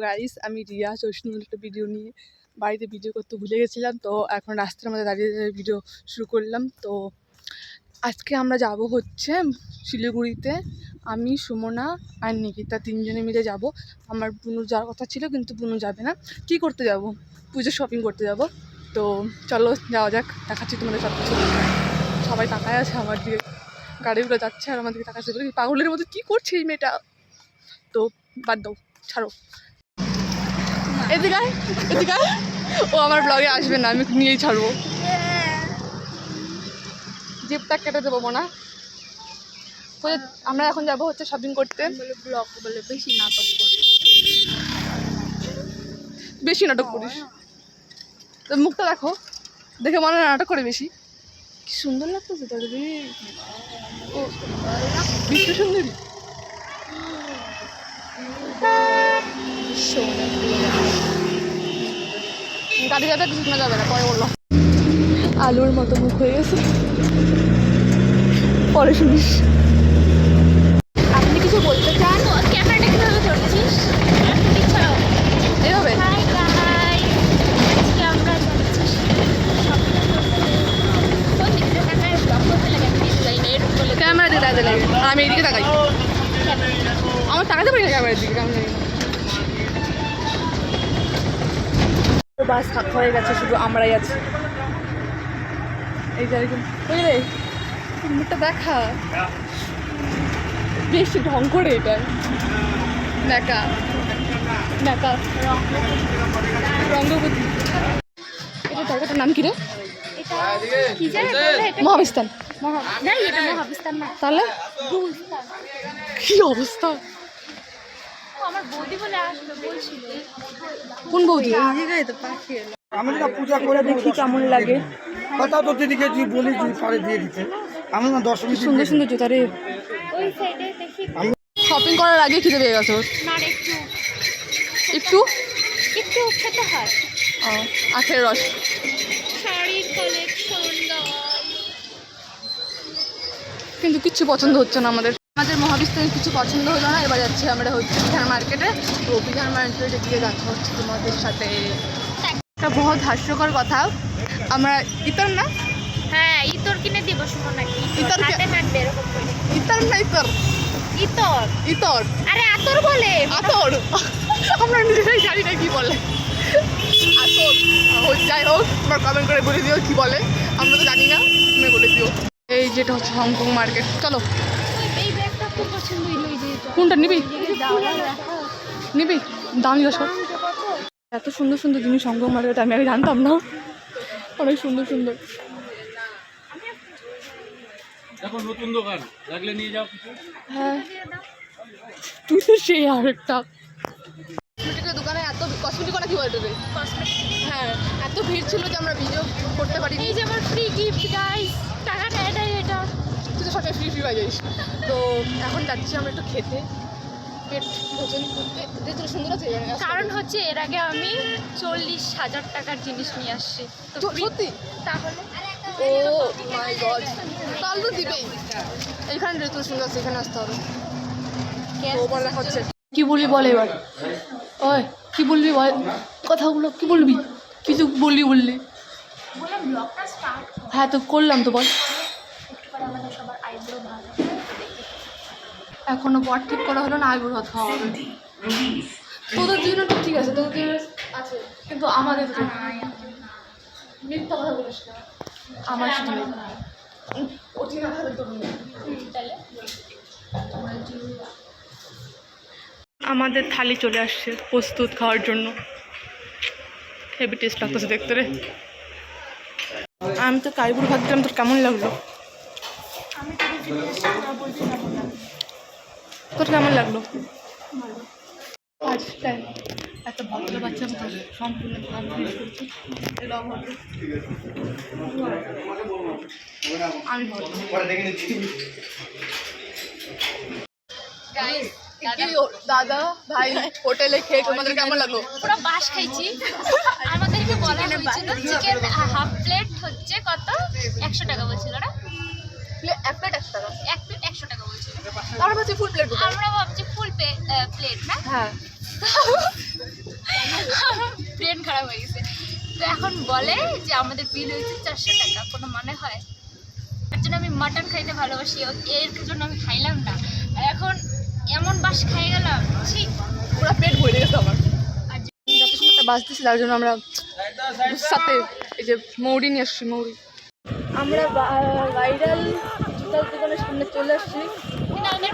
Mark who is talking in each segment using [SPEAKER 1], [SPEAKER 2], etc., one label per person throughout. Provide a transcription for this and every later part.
[SPEAKER 1] Guys, আমি রিয়া চৈষ্ণুর একটা video নিয়ে বাড়িতে ভিডিও করতে ভুলে গেছিলাম। তো এখন রাস্তার মধ্যে দাঁড়িয়ে ভিডিও শুরু করলাম। তো আজকে আমরা যাব হচ্ছে শিলিগুড়িতে। আমি, সুমনা আর নিকিতা তিনজনে মিলে যাব। আমার বুনু যাওয়ার কথা ছিল, কিন্তু বুনু যাবে না। কি করতে যাব? পুজোর শপিং করতে যাব। তো চলো যাওয়া যাক, দেখাচ্ছি তোমাদের সব কিছু। সবাই তাকায় আছে আমার দিকে, গাড়িগুলো যাচ্ছে আর আমার দিকে তাকাচ্ছে। পাগলের মধ্যে কী করছে এই মেয়েটা? তো বাদ দাও, ছাড়ো। এদিকে এদিকে, ও আমার ব্লগে আসবে না, আমি নিয়েই ছাড়বো। জিপটা কেটে দেবো মনে। তো আমরা এখন যাব হচ্ছে শপিং করতে।
[SPEAKER 2] ব্লগ বলে বেশি নাটক করিস,
[SPEAKER 1] বেশি নাটক করিস তো মুখটা দেখো, দেখে মনে হয় নাটক করে বেশি। কি সুন্দর লাগতেছে তোর রে, ও বিশ্ব সুন্দরী। গাড়ি যাতে কিছু শোনা যাবে না, পরে বললো। আলুর মতো মুখ হয়ে গেছে, পরে শুনিস। আপনি কিছু বলতে চান?
[SPEAKER 2] ক্যামেরাটা কিভাবে ধরছিস?
[SPEAKER 1] এইভাবে
[SPEAKER 2] হাই গাইস, আজকে আমরা যাচ্ছি কোন দিকে? ক্যামেরা ব্লগ করতে লাগে আমি যাই না, এরকম বলে
[SPEAKER 1] ক্যামেরা দিকে তাকাতে লাগে, আর আমি এইদিকে তাকাই। আমার তাকাতে পারি না ক্যামেরার দিকে, কেমন জানি না। বাস ফাঁকা হয়ে গেছে, শুধু আমরাই আছি। এই যে ওই রে, মুখটা দেখা বেশি ঢং করে। এটা ন্যাকা ন্যাকা রঙ্গবতী। এটা জায়গাটার নাম কি রে?
[SPEAKER 2] এটা কি জায়গা? এটা
[SPEAKER 1] মহাবিস্তান।
[SPEAKER 2] না, এটা মহাবিস্তান না,
[SPEAKER 1] তাহলে
[SPEAKER 2] গুলস্তান।
[SPEAKER 1] কি অবস্থা?
[SPEAKER 2] আমার বৌদি বলে আসবে বলছিল।
[SPEAKER 1] কোন বৌদি?
[SPEAKER 3] আমরা না পূজা করে
[SPEAKER 1] দেখি কেমন লাগে।
[SPEAKER 3] কথা তো দিদিকে তুই বলি তুই পরে দিয়ে দিতে। আমরা না 10 মিনিট
[SPEAKER 1] সুন্দর সুন্দর জুতা রে।
[SPEAKER 2] ওই সাইডে দেখি
[SPEAKER 1] শপিং করার আগে খিদে পেয়ে গেছে ওর।
[SPEAKER 2] না, একটু
[SPEAKER 1] একটু
[SPEAKER 2] একটু খেতে হয়।
[SPEAKER 1] আখের রস।
[SPEAKER 2] শাড়ির কালেকশন
[SPEAKER 1] কিন্তু কিচ্ছু পছন্দ হচ্ছে না আমাদের। মহাবিস্তানে কিছু পছন্দ হলো না। এবার যাচ্ছি আমরা হচ্ছে বিহার মার্কেটে। তো বিহার মার্কেটে গিয়ে দেখা হচ্ছে তোমাদের সাথে। একটা বহুত হাস্যকর কথা, আমরা ইতর না,
[SPEAKER 2] হ্যাঁ ইতর কিনে দিব সুমন নাকি?
[SPEAKER 1] ইতর
[SPEAKER 2] হাতে হাঁটবে এরকম করে।
[SPEAKER 1] ইতর না ইতর,
[SPEAKER 2] ইতর
[SPEAKER 1] ইতর
[SPEAKER 2] আরে আতর বলে।
[SPEAKER 1] আতর, আমরা নিজেরাই জানি না কি বলে। আতর যাই হোক, তোমরা কমেন্ট করে বলে দিও কি বলে, আমরা তো জানি না, তুমি বলে দিও। এই যেটা হচ্ছে হংকং মার্কেট। চলো।
[SPEAKER 2] এই ব্যাগটা খুব পছন্দ হইলো। এই যে
[SPEAKER 1] কোনটা নিবি? নিবি? দামি সব, এত সুন্দর সুন্দর জিনিস হংকং মার্কেট, আমি আগে জানতাম না। অনেক সুন্দর সুন্দর।
[SPEAKER 4] এখন নতুন দোকান লাগলে নিয়ে যাও কিছু।
[SPEAKER 1] হ্যাঁ, তুই তো সেই আরেকটা কসমেটিকের দোকানে এত কসমেটিক কি বলতে হবে? হ্যাঁ, এত ভিড় ছিল যে আমরা ভিডিও করতে পারিনি।
[SPEAKER 2] এই যে আমার ফ্রি গিফট গাইস, টাকাটা এটাই। এটা
[SPEAKER 1] তুই তো সবসময় ফ্রি পাই যাইস। তো এখন যাচ্ছি আমরা একটু খেতে, পেট ভোজন করতে। দেখতে সুন্দর আছে
[SPEAKER 2] কারণ হচ্ছে এর আগে আমি 40,000 টাকার জিনিস নিয়ে আসছি। তো
[SPEAKER 1] সত্যি?
[SPEAKER 2] তাহলে
[SPEAKER 1] ও মাই গড, তাহলে তো দিবেই। এইখানে ঋতু সুন্দর আছে, এখানে আসতে হবে। ও বলা হচ্ছে কি বলবি বল এবার। ওই কি বলবি বল, কথাগুলো কি বলবি? কিছু বলবি?
[SPEAKER 2] বললাম ব্লগটা স্টার্ট
[SPEAKER 1] হ্যাঁ তো করলাম, তো বল।
[SPEAKER 2] করে আমাদের সবার আইব্রো ভালো।
[SPEAKER 1] এখনো পর ঠিক করা হলো না, আইবুড়ো ভাত খাওয়া হবে। তোদের জন্য তো ঠিক আছে, তোদের জন্য আছে, কিন্তু আমাদের তো মিথ্যা কথা বলিস না। আমার সাথে অতি না খাবে তোর নেই। আমাদের থালি চলে আসছে প্রস্তুত খাওয়ার জন্য। হেভি টেস্ট লাগতেছে দেখতে রে। আমি তো কাইবুড়ো ভাত দিলাম, তোর কেমন লাগলো? তোর কেমন লাগলো? ফার্স্ট টাইম এত ভদ্র বাচ্চা সম্পূর্ণ ভাত ফিনিশ করছি। আমি দাদা ভাই হোটেলে খেয়ে তোমাদের কেমন লাগলো?
[SPEAKER 2] পুরো বাস খাইছি। আমাদেরকে বলা হয়েছিল চিকেন হাফ প্লেট হচ্ছে কত, 100 টাকা বলছিল না?
[SPEAKER 1] এক প্লেট 100 টাকা,
[SPEAKER 2] এক প্লেট 100 টাকা বলছিল।
[SPEAKER 1] আমরা ভাবছি ফুল প্লেট।
[SPEAKER 2] আমরা ভাবছি ফুল প্লেট না।
[SPEAKER 1] হ্যাঁ
[SPEAKER 2] ব্রেন খারাপ হয়ে গেছে। তো এখন বলে যে আমাদের বিল হয়েছে 400 টাকা, কোনো মানে হয়? তার জন্য আমি মাটন খাইতে ভালোবাসি, এর জন্য আমি খাইলাম না। আর এখন এমন বাস খাই গেলাম, ঠিক
[SPEAKER 1] পুরো পেট ভরে গেছে আমার। যত সময় একটা বাস দিচ্ছে তার জন্য আমরা সাথে এই যে মৌরি নিয়ে আসছি। মৌরি আমরা ভাইরাল জুতার দোকানের সামনে চলে আসছি।
[SPEAKER 2] কিন্তু আমাদের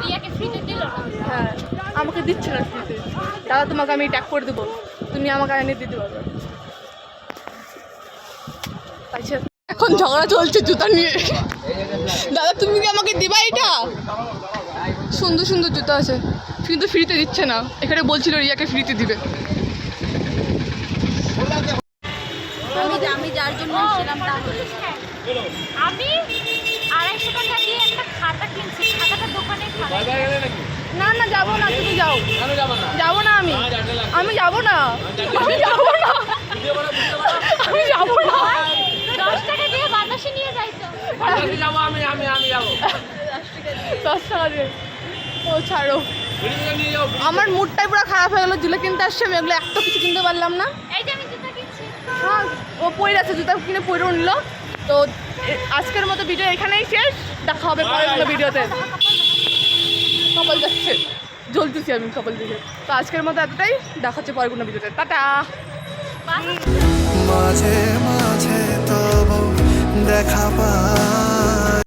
[SPEAKER 2] রিয়াকে ফ্রিতে দিল না।
[SPEAKER 1] হ্যাঁ, আমাকে দিচ্ছে না ফ্রিতে। দাদা তোমাকে আমি ট্যাগ করে দেবো, তুমি আমাকে এনে দিতে পারবে। আচ্ছা, এখন ঝগড়া চলছে জুতা নিয়ে। দাদা তুমি কি আমাকে দিবা? এটা সুন্দর সুন্দর জুতা আছে কিন্তু ফ্রিতে দিচ্ছে না। এখানে বলছিল রিয়াকে ফ্রিতে দিবে।
[SPEAKER 2] আমি যার জন্য ছিলাম তা আমি 250 টাকা দিয়ে একটা খাতা কিনছি, খাতাটা দোকানে খাতা।
[SPEAKER 4] বাজারে গেলে নাকি?
[SPEAKER 1] না না যাবো না, তুমি যাও।
[SPEAKER 4] কেন যাবা না?
[SPEAKER 1] যাবো না আমি, আমি যাবো না, আমি যাবো না,
[SPEAKER 4] ভিডিও বানা, ভিডিও বানা।
[SPEAKER 1] আমি যাবো না।
[SPEAKER 2] 10 টাকা দিয়ে বাতাসে নিয়ে যাইতো।
[SPEAKER 4] বাজারে যাবো আমি যাবো।
[SPEAKER 1] 10 টাকা দিয়ে। ও ছাড়ো,
[SPEAKER 4] ভিডিও নিয়ে যাও।
[SPEAKER 1] আমার মুডটাই পুরো খারাপ হয়ে গেলো। জুলে কিনতে আসছে, আমি এগুলো একটা কিছু কিনতে পারলাম না।
[SPEAKER 2] এই যে আমি জুতা কিনছি।
[SPEAKER 1] হ্যাঁ, ও পরে আছে, জুতা কিনে পরেও নিল। তো আজকের মতো ভিডিও এখানেই শেষ। দেখা হবে পরের কোনো ভিডিওতে। কপাল যাচ্ছে, জ্বলতেছি আমি কপাল দিকে। তো আজকের মতো এতটাই, দেখা হচ্ছে পরের কোনো ভিডিওতে। টাটা।
[SPEAKER 5] মাঝে মাঝে তব দেখা পাই।